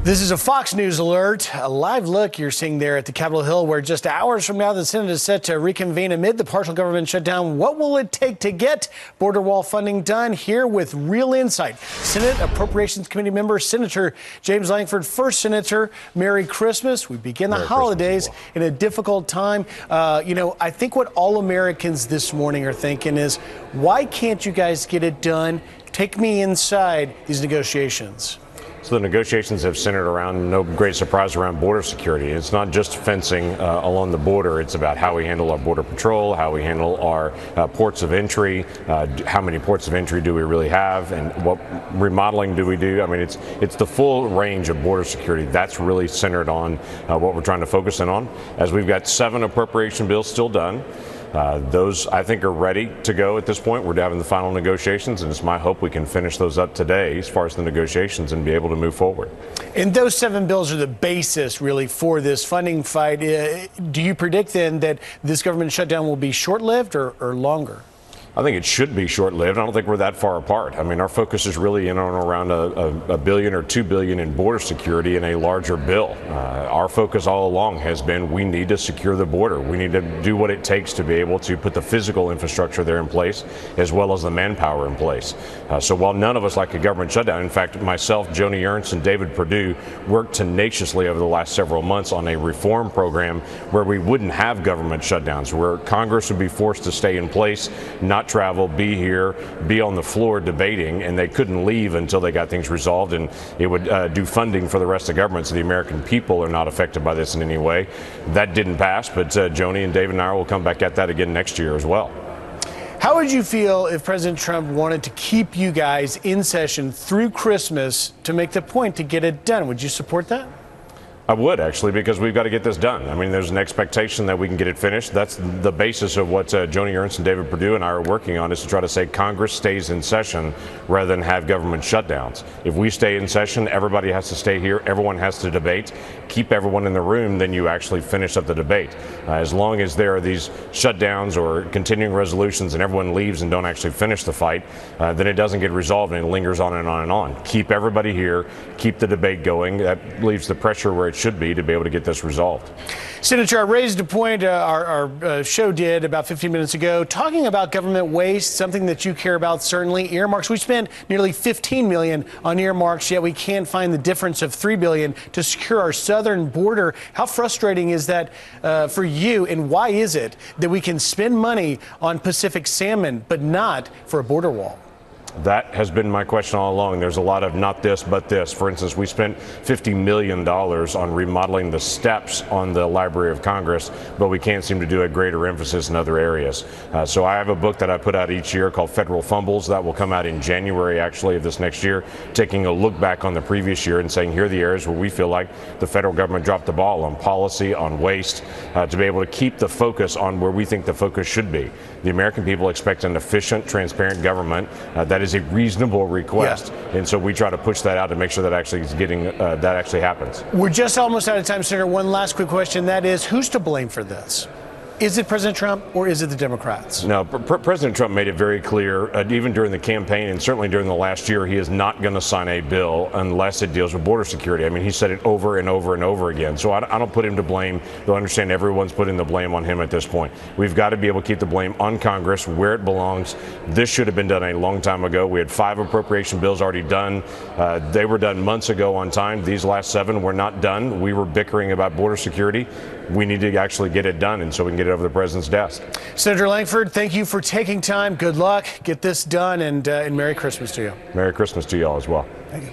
This is a Fox News alert. A live look you're seeing there at the Capitol Hill, where just hours from now the Senate is set to reconvene amid the partial government shutdown. What will it take to get border wall funding done? Here with real insight, Senate Appropriations Committee member Senator James Lankford. First, Senator, Merry Christmas. We begin the holidays in a difficult time. I think what all Americans this morning are thinking is, why can't you guys get it done? Take me inside these negotiations. So the negotiations have centered around, no great surprise, around border security. It's not just fencing along the border. It's about how we handle our border patrol, how we handle our ports of entry, how many ports of entry do we really have, and what remodeling do we do. I mean, it's the full range of border security. That's really centered on what we're trying to focus in on. As we've got 7 appropriation bills still done. Those, I think, are ready to go at this point. We're having the final negotiations, and it's my hope we can finish those up today as far as the negotiations and be able to move forward. And those 7 bills are the basis, really, for this funding fight. Do you predict, then, that this government shutdown will be short-lived or longer? I think it should be short-lived. I don't think we're that far apart. I mean, our focus is really in on around a billion or $2 billion in border security in a larger bill. Our focus all along has been we need to secure the border. We need to do what it takes to be able to put the physical infrastructure there in place, as well as the manpower in place. So while none of us like a government shutdown, in fact, myself, Joni Ernst, and David Perdue worked tenaciously over the last several months on a reform program where we wouldn't have government shutdowns, where Congress would be forced to stay in place, not travel, be here, be on the floor debating, and they couldn't leave until they got things resolved, and it would do funding for the rest of government so the American people are not affected by this in any way. That didn't pass, but Joni and David and I will come back at that again next year as well. How would you feel if President Trump wanted to keep you guys in session through Christmas to make the point to get it done? Would you support that? I would, actually, because we've got to get this done. I mean, there's an expectation that we can get it finished. That's the basis of what Joni Ernst and David Perdue and I are working on, is to try to say Congress stays in session rather than have government shutdowns. If we stay in session, everybody has to stay here, everyone has to debate, keep everyone in the room, then you actually finish up the debate. As long as there are these shutdowns or continuing resolutions and everyone leaves and don't actually finish the fight, then it doesn't get resolved and it lingers on and on and on. Keep everybody here, keep the debate going. That leaves the pressure where it should be to be able to get this resolved. Senator, I raised a point our show did about 15 minutes ago, talking about government waste, something that you care about, certainly. Earmarks. We spent nearly $15 million on earmarks, yet we can't find the difference of $3 billion to secure our southern border. How frustrating is that for you, and why is it that we can spend money on Pacific salmon but not for a border wall? That has been my question all along. There's a lot of not this, but this. For instance, we spent $50 million on remodeling the steps on the Library of Congress, but we can't seem to do a greater emphasis in other areas. So I have a book that I put out each year called Federal Fumbles. That will come out in January, actually, of this next year, taking a look back on the previous year and saying, here are the areas where we feel like the federal government dropped the ball on policy, on waste, to be able to keep the focus on where we think the focus should be. The American people expect an efficient, transparent government that is a reasonable request, and so we try to push that out to make sure that actually is getting that actually happens. We're just almost out of time, Senator. One last quick question. That is, who's to blame for this? Is it President Trump or is it the Democrats? No, President Trump made it very clear, even during the campaign and certainly during the last year, he is not going to sign a bill unless it deals with border security. I mean, he said it over and over and over again. So I don't put him to blame, though I understand everyone's putting the blame on him at this point. We've got to be able to keep the blame on Congress where it belongs. This should have been done a long time ago. We had 5 appropriation bills already done. They were done months ago on time. These last 7 were not done. We were bickering about border security. We need to actually get it done, and so we can get it over the president's desk. Senator Lankford, thank you for taking time. Good luck. Get this done, and Merry Christmas to you. Merry Christmas to you all as well. Thank you.